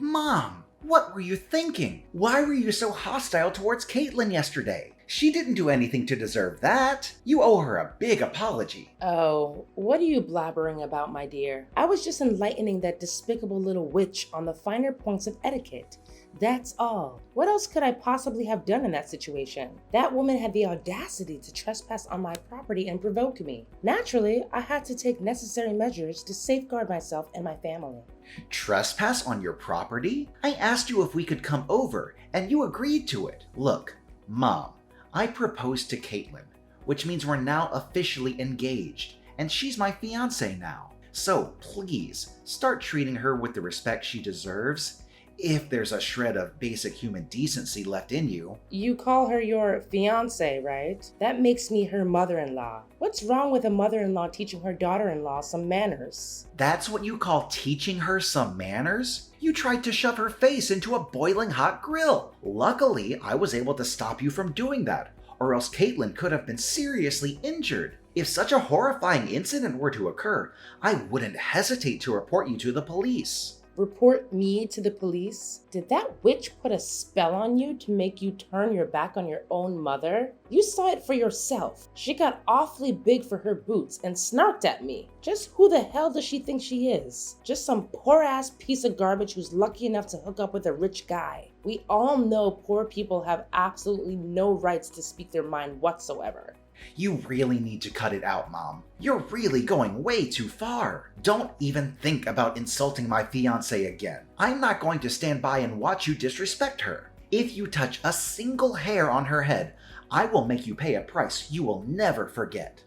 Mom, what were you thinking? Why were you so hostile towards Caitlin yesterday? She didn't do anything to deserve that. You owe her a big apology. Oh, what are you blabbering about, my dear? I was just enlightening that despicable little witch on the finer points of etiquette. That's all. What else could I possibly have done in that situation? That woman had the audacity to trespass on my property and provoke me. Naturally, I had to take necessary measures to safeguard myself and my family. Trespass on your property? I asked you if we could come over, and you agreed to it. Look, Mom, I proposed to Caitlin, which means we're now officially engaged, and she's my fiancé now. So please, start treating her with the respect she deserves, if there's a shred of basic human decency left in you. You call her your fiancé, right? That makes me her mother-in-law. What's wrong with a mother-in-law teaching her daughter-in-law some manners? That's what you call teaching her some manners? You tried to shove her face into a boiling hot grill. Luckily, I was able to stop you from doing that, or else Caitlin could have been seriously injured. If such a horrifying incident were to occur, I wouldn't hesitate to report you to the police. Report me to the police? Did that witch put a spell on you to make you turn your back on your own mother? You saw it for yourself. She got awfully big for her boots and snarked at me. Just who the hell does she think she is? Just some poor ass piece of garbage who's lucky enough to hook up with a rich guy. We all know poor people have absolutely no rights to speak their mind whatsoever. You really need to cut it out, Mom. You're really going way too far. Don't even think about insulting my fiancée again. I'm not going to stand by and watch you disrespect her. If you touch a single hair on her head, I will make you pay a price you will never forget.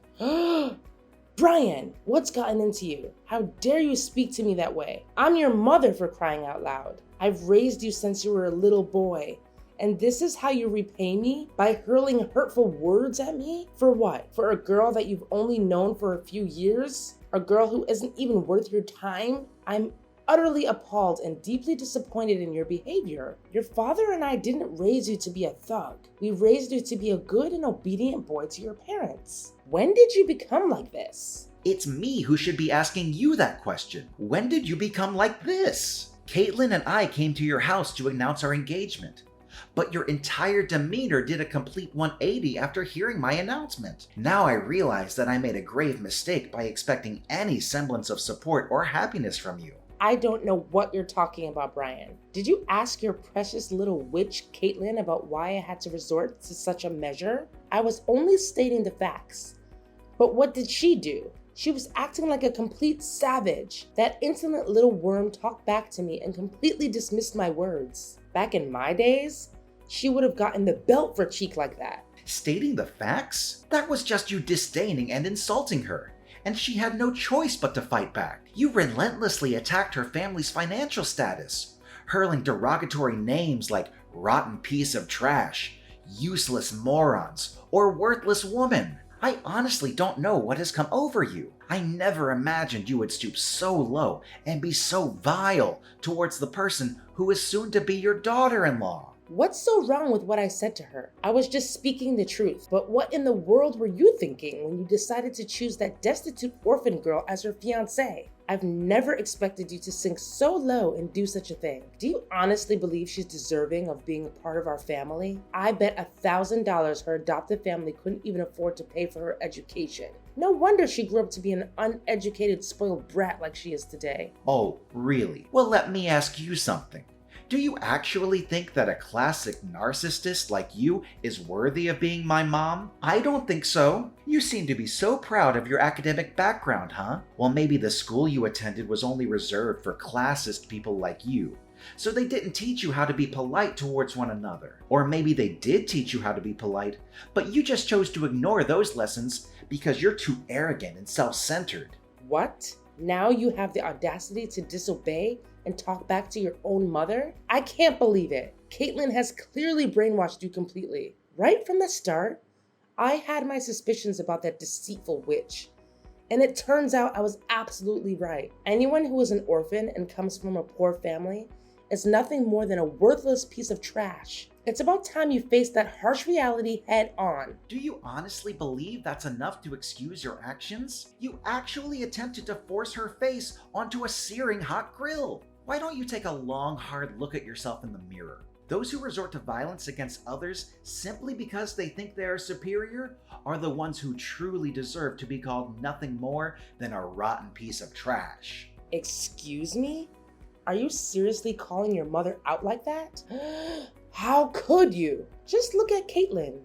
Brian, what's gotten into you? How dare you speak to me that way? I'm your mother, for crying out loud. I've raised you since you were a little boy. And this is how you repay me? By hurling hurtful words at me? For what? For a girl that you've only known for a few years? A girl who isn't even worth your time? I'm utterly appalled and deeply disappointed in your behavior. Your father and I didn't raise you to be a thug. We raised you to be a good and obedient boy to your parents. When did you become like this? It's me who should be asking you that question. When did you become like this? Caitlin and I came to your house to announce our engagement. But your entire demeanor did a complete 180 after hearing my announcement. Now I realize that I made a grave mistake by expecting any semblance of support or happiness from you. I don't know what you're talking about, Brian. Did you ask your precious little witch, Caitlin, about why I had to resort to such a measure? I was only stating the facts. But what did she do? She was acting like a complete savage. That insolent little worm talked back to me and completely dismissed my words. Back in my days, she would have gotten the belt for cheek like that. Stating the facts? That was just you disdaining and insulting her, and she had no choice but to fight back. You relentlessly attacked her family's financial status, hurling derogatory names like rotten piece of trash, useless morons, or worthless woman. I honestly don't know what has come over you. I never imagined you would stoop so low and be so vile towards the person who is soon to be your daughter-in-law. What's so wrong with what I said to her? I was just speaking the truth. But what in the world were you thinking when you decided to choose that destitute orphan girl as your fiancée? I've never expected you to sink so low and do such a thing. Do you honestly believe she's deserving of being a part of our family? I bet $1,000 her adopted family couldn't even afford to pay for her education. No wonder she grew up to be an uneducated, spoiled brat like she is today. Oh, really? Well, let me ask you something. Do you actually think that a classic narcissist like you is worthy of being my mom? I don't think so. You seem to be so proud of your academic background, huh? Well, maybe the school you attended was only reserved for classist people like you, so they didn't teach you how to be polite towards one another. Or maybe they did teach you how to be polite, but you just chose to ignore those lessons because you're too arrogant and self-centered. What? Now you have the audacity to disobey and talk back to your own mother? I can't believe it. Caitlin has clearly brainwashed you completely. Right from the start, I had my suspicions about that deceitful witch. And it turns out I was absolutely right. Anyone who is an orphan and comes from a poor family is nothing more than a worthless piece of trash. It's about time you face that harsh reality head on. Do you honestly believe that's enough to excuse your actions? You actually attempted to force her face onto a searing hot grill. Why don't you take a long, hard look at yourself in the mirror? Those who resort to violence against others simply because they think they are superior are the ones who truly deserve to be called nothing more than a rotten piece of trash. Excuse me? Are you seriously calling your mother out like that? How could you? Just look at Caitlin.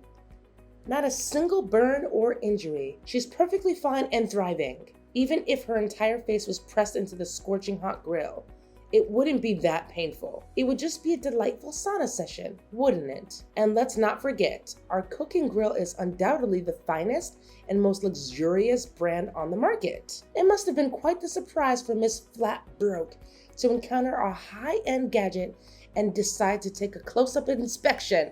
Not a single burn or injury. She's perfectly fine and thriving. Even if her entire face was pressed into the scorching hot grill, it wouldn't be that painful. It would just be a delightful sauna session, wouldn't it? And let's not forget, our cooking grill is undoubtedly the finest and most luxurious brand on the market. It must have been quite the surprise for Miss Flatbroke to encounter a high-end gadget and decide to take a close-up inspection.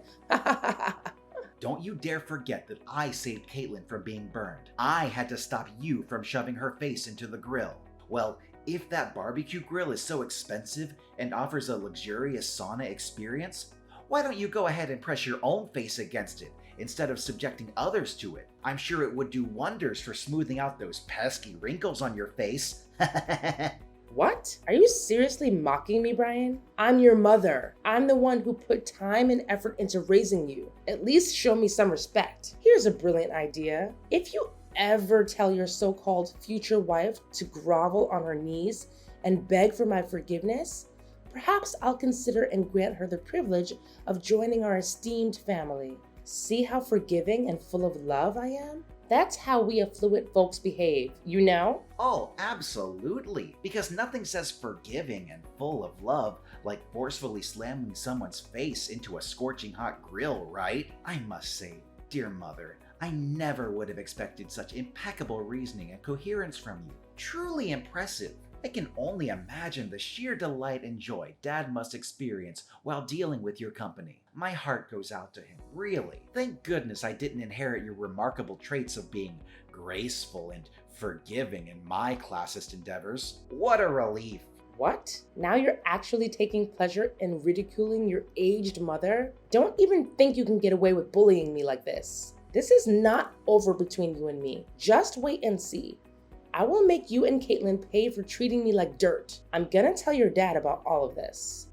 Don't you dare forget that I saved Caitlin from being burned. I had to stop you from shoving her face into the grill. Well, if that barbecue grill is so expensive and offers a luxurious sauna experience, why don't you go ahead and press your own face against it instead of subjecting others to it? I'm sure it would do wonders for smoothing out those pesky wrinkles on your face. What? Are you seriously mocking me, Brian? I'm your mother. I'm the one who put time and effort into raising you. At least show me some respect. Here's a brilliant idea. If you ever tell your so-called future wife to grovel on her knees and beg for my forgiveness, perhaps I'll consider and grant her the privilege of joining our esteemed family. See how forgiving and full of love I am? That's how we affluent folks behave, you know? Oh, absolutely. Because nothing says forgiving and full of love like forcefully slamming someone's face into a scorching hot grill, right? I must say, dear mother, I never would have expected such impeccable reasoning and coherence from you. Truly impressive. I can only imagine the sheer delight and joy Dad must experience while dealing with your company. My heart goes out to him, really. Thank goodness I didn't inherit your remarkable traits of being graceful and forgiving in my classist endeavors. What a relief. What? Now you're actually taking pleasure in ridiculing your aged mother? Don't even think you can get away with bullying me like this. This is not over between you and me. Just wait and see. I will make you and Caitlin pay for treating me like dirt. I'm gonna tell your dad about all of this.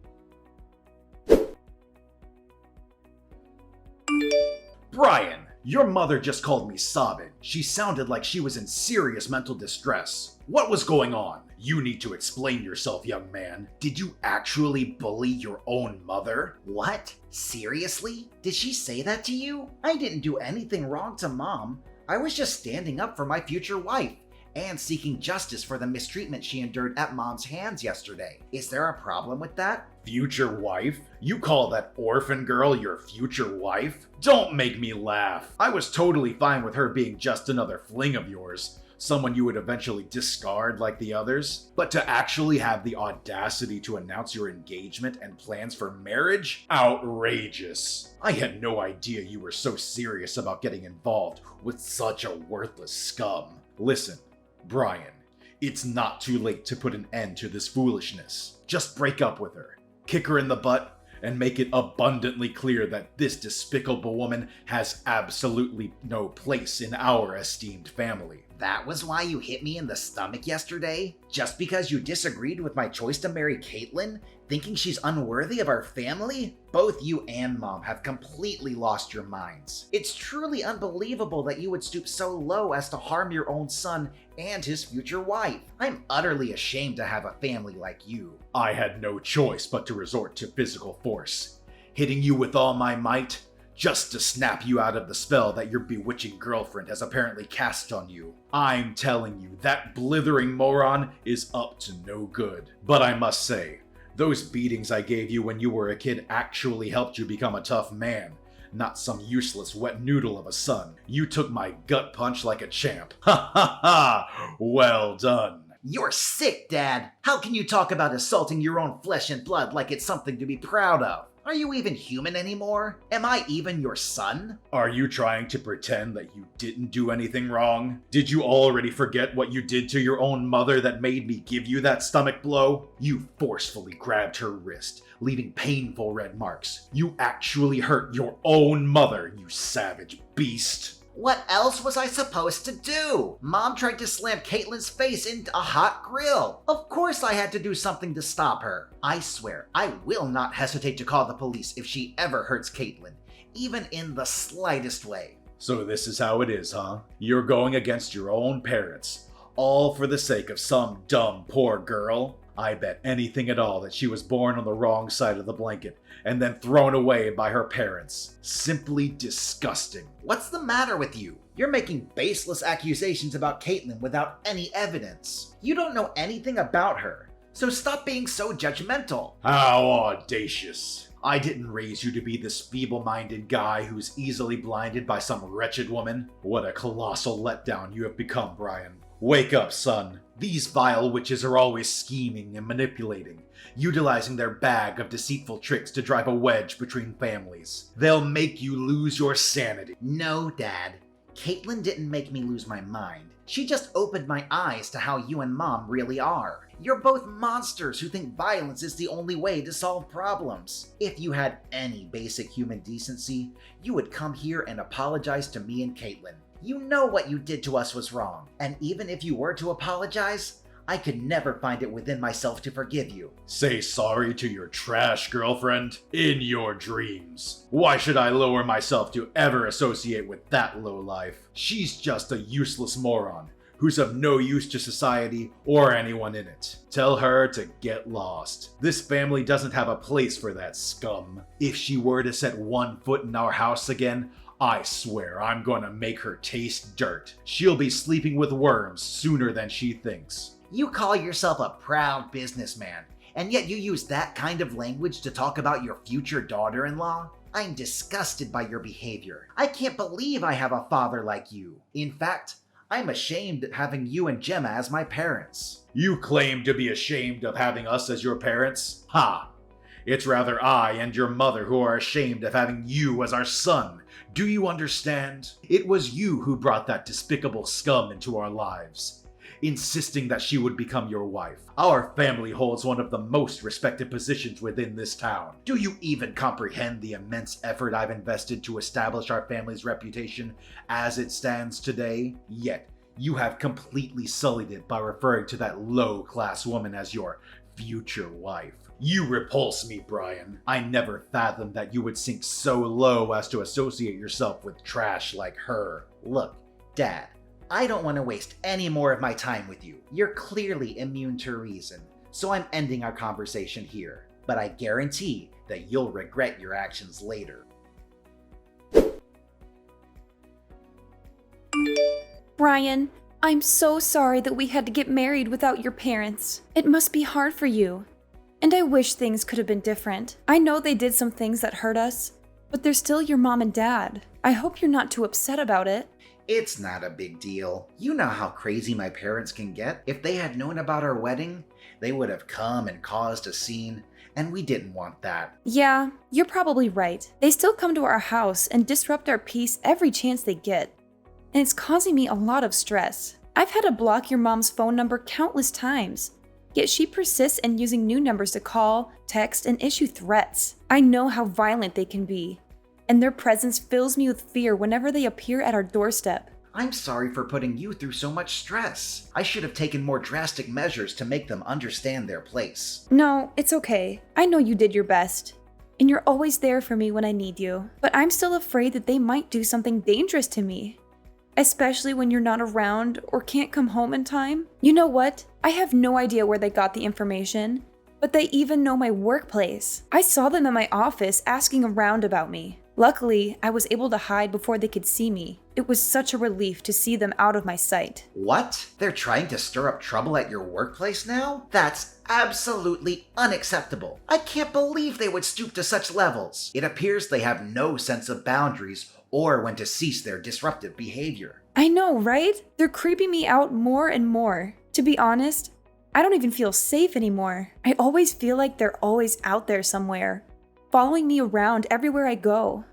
Brian, your mother just called me sobbing. She sounded like she was in serious mental distress. What was going on? You need to explain yourself, young man. Did you actually bully your own mother? What? Seriously? Did she say that to you? I didn't do anything wrong to Mom. I was just standing up for my future wife and seeking justice for the mistreatment she endured at Mom's hands yesterday. Is there a problem with that? Future wife? You call that orphan girl your future wife? Don't make me laugh. I was totally fine with her being just another fling of yours, someone you would eventually discard like the others. But to actually have the audacity to announce your engagement and plans for marriage? Outrageous. I had no idea you were so serious about getting involved with such a worthless scum. Listen, Brian, it's not too late to put an end to this foolishness. Just break up with her, kick her in the butt, and make it abundantly clear that this despicable woman has absolutely no place in our esteemed family. That was why you hit me in the stomach yesterday? Just because you disagreed with my choice to marry Caitlin, thinking she's unworthy of our family? Both you and Mom have completely lost your minds. It's truly unbelievable that you would stoop so low as to harm your own son and his future wife. I'm utterly ashamed to have a family like you. I had no choice but to resort to physical force, hitting you with all my might, just to snap you out of the spell that your bewitching girlfriend has apparently cast on you. I'm telling you, that blithering moron is up to no good. But I must say, those beatings I gave you when you were a kid actually helped you become a tough man, not some useless wet noodle of a son. You took my gut punch like a champ. Ha ha ha! Well done. You're sick, Dad. How can you talk about assaulting your own flesh and blood like it's something to be proud of? Are you even human anymore? Am I even your son? Are you trying to pretend that you didn't do anything wrong? Did you already forget what you did to your own mother that made me give you that stomach blow? You forcefully grabbed her wrist, leaving painful red marks. You actually hurt your own mother, you savage beast. What else was I supposed to do? Mom tried to slam Caitlin's face into a hot grill. Of course I had to do something to stop her. I swear, I will not hesitate to call the police if she ever hurts Caitlin, even in the slightest way. So this is how it is, huh? You're going against your own parents, all for the sake of some dumb poor girl? I bet anything at all that she was born on the wrong side of the blanket and then thrown away by her parents. Simply disgusting. What's the matter with you? You're making baseless accusations about Caitlin without any evidence. You don't know anything about her, so stop being so judgmental. How audacious. I didn't raise you to be this feeble-minded guy who's easily blinded by some wretched woman. What a colossal letdown you have become, Brian. Wake up, son. These vile witches are always scheming and manipulating, utilizing their bag of deceitful tricks to drive a wedge between families. They'll make you lose your sanity. No, Dad. Caitlin didn't make me lose my mind. She just opened my eyes to how you and Mom really are. You're both monsters who think violence is the only way to solve problems. If you had any basic human decency, you would come here and apologize to me and Caitlin. You know what you did to us was wrong, and even if you were to apologize, I could never find it within myself to forgive you. Say sorry to your trash girlfriend? In your dreams. Why should I lower myself to ever associate with that lowlife? She's just a useless moron who's of no use to society or anyone in it. Tell her to get lost. This family doesn't have a place for that scum. If she were to set one foot in our house again, I swear I'm gonna make her taste dirt. She'll be sleeping with worms sooner than she thinks. You call yourself a proud businessman, and yet you use that kind of language to talk about your future daughter-in-law? I'm disgusted by your behavior. I can't believe I have a father like you. In fact, I'm ashamed at having you and Gemma as my parents. You claim to be ashamed of having us as your parents? Ha! It's rather I and your mother who are ashamed of having you as our son. Do you understand? It was you who brought that despicable scum into our lives, insisting that she would become your wife. Our family holds one of the most respected positions within this town. Do you even comprehend the immense effort I've invested to establish our family's reputation as it stands today? Yet, you have completely sullied it by referring to that low-class woman as your future wife. You repulse me, Brian. I never fathomed that you would sink so low as to associate yourself with trash like her. Look, Dad, I don't want to waste any more of my time with you. You're clearly immune to reason, so I'm ending our conversation here. But I guarantee that you'll regret your actions later. Brian, I'm so sorry that we had to get married without your parents. It must be hard for you. And I wish things could have been different. I know they did some things that hurt us, but they're still your mom and dad. I hope you're not too upset about it. It's not a big deal. You know how crazy my parents can get. If they had known about our wedding, they would have come and caused a scene, and we didn't want that. Yeah, you're probably right. They still come to our house and disrupt our peace every chance they get. And it's causing me a lot of stress. I've had to block your mom's phone number countless times. Yet she persists in using new numbers to call, text, and issue threats. I know how violent they can be, and their presence fills me with fear whenever they appear at our doorstep. I'm sorry for putting you through so much stress. I should have taken more drastic measures to make them understand their place. No, it's okay. I know you did your best, and you're always there for me when I need you. But I'm still afraid that they might do something dangerous to me. Especially when you're not around or can't come home in time. You know what? I have no idea where they got the information, but they even know my workplace. I saw them in my office asking around about me. Luckily, I was able to hide before they could see me. It was such a relief to see them out of my sight. What? They're trying to stir up trouble at your workplace now? That's absolutely unacceptable. I can't believe they would stoop to such levels. It appears they have no sense of boundaries or when to cease their disruptive behavior. I know, right? They're creeping me out more and more. To be honest, I don't even feel safe anymore. I always feel like they're always out there somewhere, following me around everywhere I go.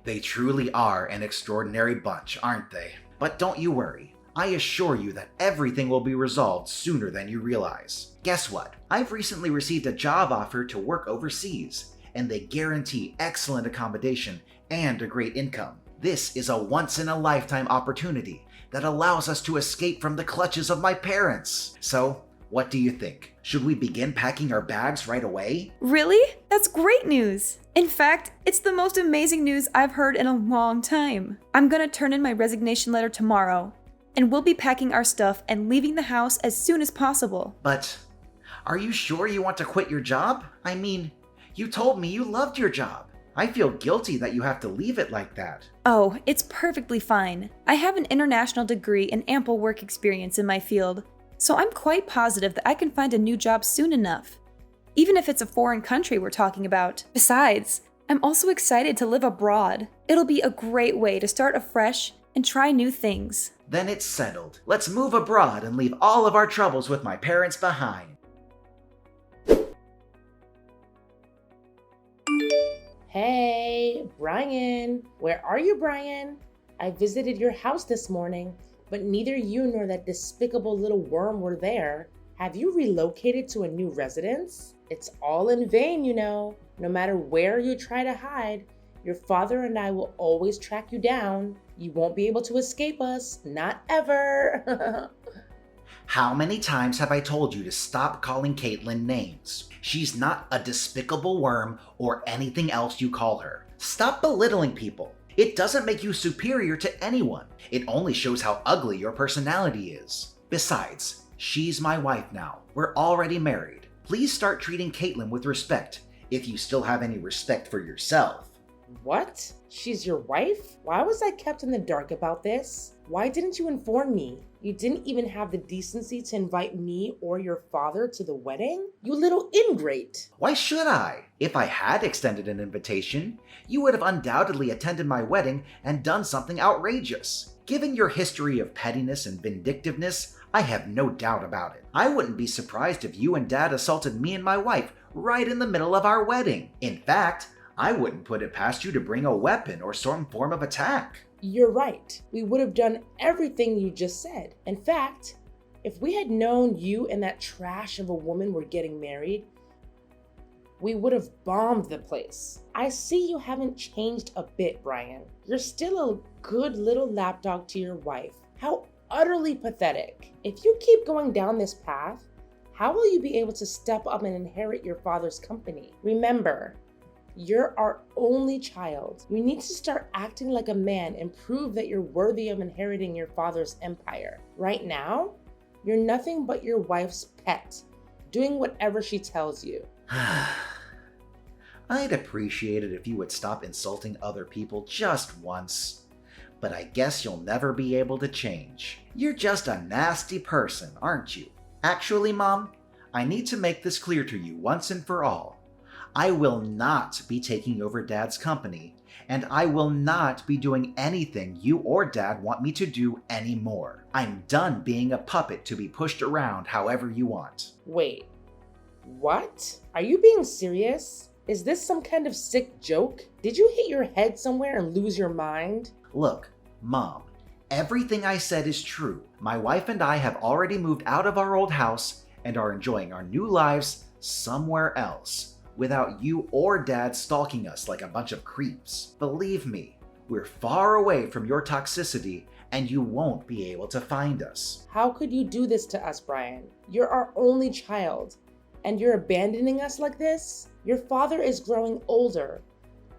They truly are an extraordinary bunch, aren't they? But don't you worry. I assure you that everything will be resolved sooner than you realize. Guess what? I've recently received a job offer to work overseas, and they guarantee excellent accommodation and a great income. This is a once-in-a-lifetime opportunity that allows us to escape from the clutches of my parents. So, what do you think? Should we begin packing our bags right away? Really? That's great news! In fact, it's the most amazing news I've heard in a long time. I'm gonna turn in my resignation letter tomorrow, and we'll be packing our stuff and leaving the house as soon as possible. But are you sure you want to quit your job? I mean, you told me you loved your job. I feel guilty that you have to leave it like that. Oh, it's perfectly fine. I have an international degree and ample work experience in my field, so I'm quite positive that I can find a new job soon enough, even if it's a foreign country we're talking about. Besides, I'm also excited to live abroad. It'll be a great way to start afresh and try new things. Then it's settled. Let's move abroad and leave all of our troubles with my parents behind. Hey, Brian. Where are you, Brian? I visited your house this morning, but neither you nor that despicable little worm were there. Have you relocated to a new residence? It's all in vain, you know. No matter where you try to hide, your father and I will always track you down. You won't be able to escape us. Not ever. How many times have I told you to stop calling Caitlin names? She's not a despicable worm or anything else you call her. Stop belittling people. It doesn't make you superior to anyone. It only shows how ugly your personality is. Besides, she's my wife now. We're already married. Please start treating Caitlin with respect, if you still have any respect for yourself. What? She's your wife? Why was I kept in the dark about this? Why didn't you inform me? You didn't even have the decency to invite me or your father to the wedding? You little ingrate! Why should I? If I had extended an invitation, you would have undoubtedly attended my wedding and done something outrageous. Given your history of pettiness and vindictiveness, I have no doubt about it. I wouldn't be surprised if you and Dad assaulted me and my wife right in the middle of our wedding. In fact, I wouldn't put it past you to bring a weapon or some form of attack. You're right. We would have done everything you just said. In fact, if we had known you and that trash of a woman were getting married, we would have bombed the place. I see you haven't changed a bit, Brian. You're still a good little lapdog to your wife. How utterly pathetic. If you keep going down this path, how will you be able to step up and inherit your father's company? Remember, you're our only child. You need to start acting like a man and prove that you're worthy of inheriting your father's empire. Right now, you're nothing but your wife's pet, doing whatever she tells you. I'd appreciate it if you would stop insulting other people just once. But I guess you'll never be able to change. You're just a nasty person, aren't you? Actually, Mom, I need to make this clear to you once and for all. I will not be taking over Dad's company, and I will not be doing anything you or Dad want me to do anymore. I'm done being a puppet to be pushed around however you want. Wait, what? Are you being serious? Is this some kind of sick joke? Did you hit your head somewhere and lose your mind? Look, Mom, everything I said is true. My wife and I have already moved out of our old house and are enjoying our new lives somewhere else, without you or Dad stalking us like a bunch of creeps. Believe me, we're far away from your toxicity and you won't be able to find us. How could you do this to us, Brian? You're our only child, and you're abandoning us like this? Your father is growing older,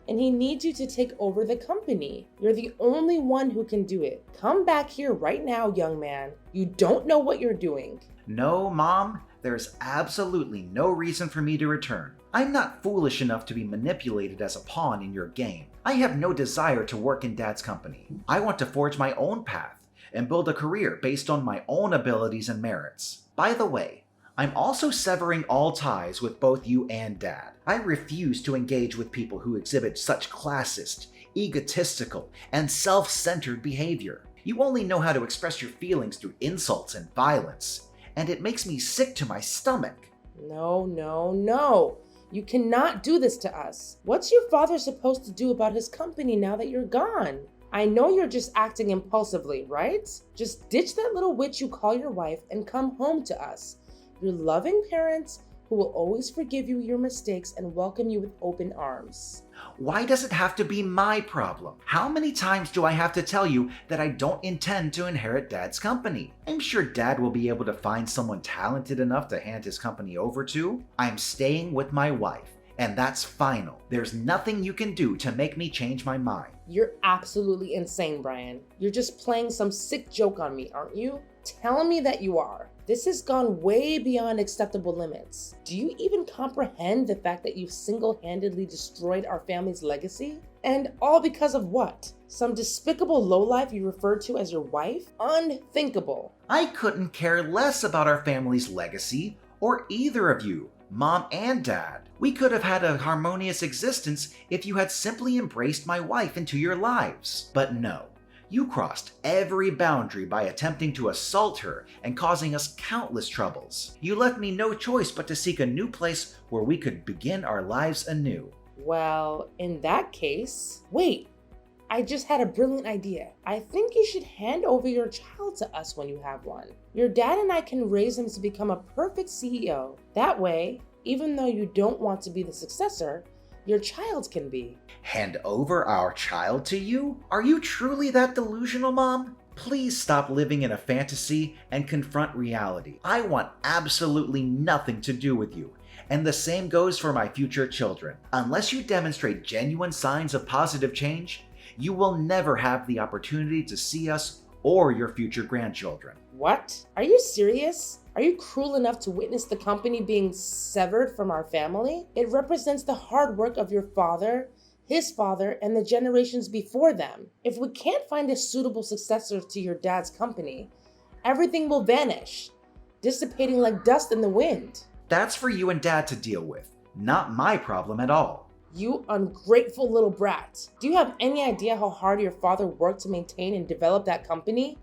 and he needs you to take over the company. You're the only one who can do it. Come back here right now, young man. You don't know what you're doing. No, Mom, there's absolutely no reason for me to return. I'm not foolish enough to be manipulated as a pawn in your game. I have no desire to work in Dad's company. I want to forge my own path and build a career based on my own abilities and merits. By the way, I'm also severing all ties with both you and Dad. I refuse to engage with people who exhibit such classist, egotistical, and self-centered behavior. You only know how to express your feelings through insults and violence, and it makes me sick to my stomach. No. You cannot do this to us. What's your father supposed to do about his company now that you're gone? I know you're just acting impulsively, right? Just ditch that little witch you call your wife and come home to us. Your loving parents who will always forgive you your mistakes and welcome you with open arms. Why does it have to be my problem? How many times do I have to tell you that I don't intend to inherit Dad's company? I'm sure Dad will be able to find someone talented enough to hand his company over to. I'm staying with my wife, and that's final. There's nothing you can do to make me change my mind. You're absolutely insane, Brian. You're just playing some sick joke on me, aren't you? Tell me that you are. This has gone way beyond acceptable limits. Do you even comprehend the fact that you've single-handedly destroyed our family's legacy? And all because of what? Some despicable lowlife you refer to as your wife? Unthinkable. I couldn't care less about our family's legacy, or either of you, Mom and Dad. We could have had a harmonious existence if you had simply embraced my wife into your lives. But no. You crossed every boundary by attempting to assault her and causing us countless troubles. You left me no choice but to seek a new place where we could begin our lives anew. Well, in that case, wait, I just had a brilliant idea. I think you should hand over your child to us when you have one. Your dad and I can raise him to become a perfect CEO. That way, even though you don't want to be the successor, your child can be. Hand over our child to you? Are you truly that delusional, Mom? Please stop living in a fantasy and confront reality. I want absolutely nothing to do with you. And the same goes for my future children. Unless you demonstrate genuine signs of positive change, you will never have the opportunity to see us or your future grandchildren. What? Are you serious? Are you cruel enough to witness the company being severed from our family? It represents the hard work of your father, his father, and the generations before them. If we can't find a suitable successor to your dad's company, everything will vanish, dissipating like dust in the wind. That's for you and Dad to deal with, not my problem at all. You ungrateful little brat. Do you have any idea how hard your father worked to maintain and develop that company?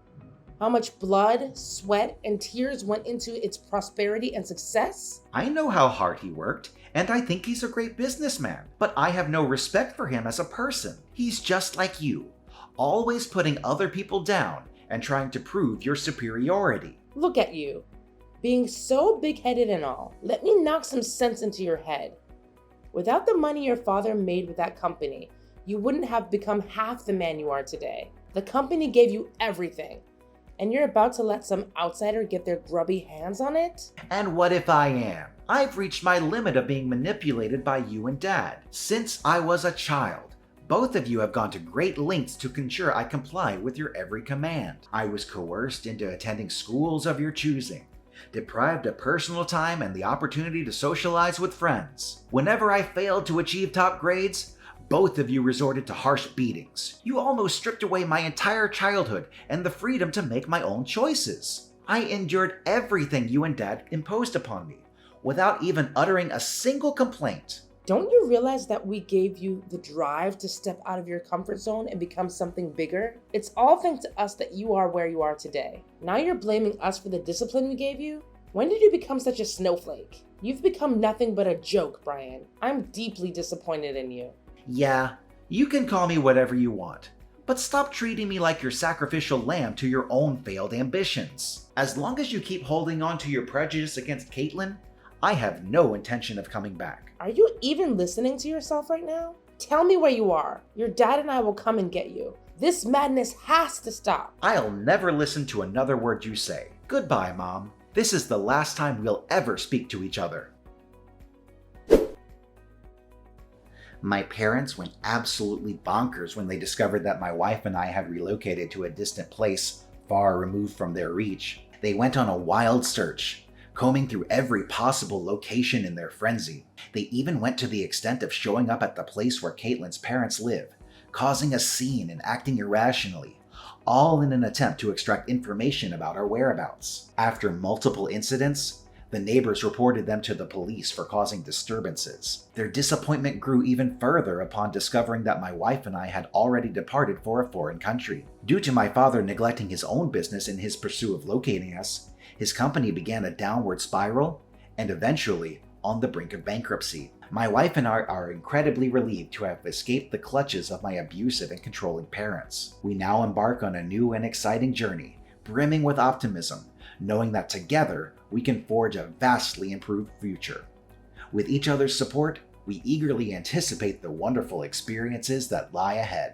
How much blood, sweat, and tears went into its prosperity and success? I know how hard he worked, and I think he's a great businessman, but I have no respect for him as a person. He's just like you, always putting other people down and trying to prove your superiority. Look at you, being so big-headed and all. Let me knock some sense into your head. Without the money your father made with that company, you wouldn't have become half the man you are today. The company gave you everything, and you're about to let some outsider get their grubby hands on it? And what if I am? I've reached my limit of being manipulated by you and Dad. Since I was a child, both of you have gone to great lengths to ensure I comply with your every command. I was coerced into attending schools of your choosing, deprived of personal time and the opportunity to socialize with friends. Whenever I failed to achieve top grades, both of you resorted to harsh beatings. You almost stripped away my entire childhood and the freedom to make my own choices. I endured everything you and Dad imposed upon me, without even uttering a single complaint. Don't you realize that we gave you the drive to step out of your comfort zone and become something bigger? It's all thanks to us that you are where you are today. Now you're blaming us for the discipline we gave you? When did you become such a snowflake? You've become nothing but a joke, Brian. I'm deeply disappointed in you. Yeah, you can call me whatever you want, but stop treating me like your sacrificial lamb to your own failed ambitions. As long as you keep holding on to your prejudice against Caitlin, I have no intention of coming back. Are you even listening to yourself right now? Tell me where you are. Your dad and I will come and get you. This madness has to stop. I'll never listen to another word you say. Goodbye, Mom. This is the last time we'll ever speak to each other. My parents went absolutely bonkers when they discovered that my wife and I had relocated to a distant place far removed from their reach. They went on a wild search, combing through every possible location in their frenzy. They even went to the extent of showing up at the place where Caitlin's parents live, causing a scene and acting irrationally, all in an attempt to extract information about our whereabouts. After multiple incidents, the neighbors reported them to the police for causing disturbances. Their disappointment grew even further upon discovering that my wife and I had already departed for a foreign country. Due to my father neglecting his own business in his pursuit of locating us, his company began a downward spiral and eventually on the brink of bankruptcy. My wife and I are incredibly relieved to have escaped the clutches of my abusive and controlling parents. We now embark on a new and exciting journey, brimming with optimism, knowing that together we can forge a vastly improved future. With each other's support, we eagerly anticipate the wonderful experiences that lie ahead.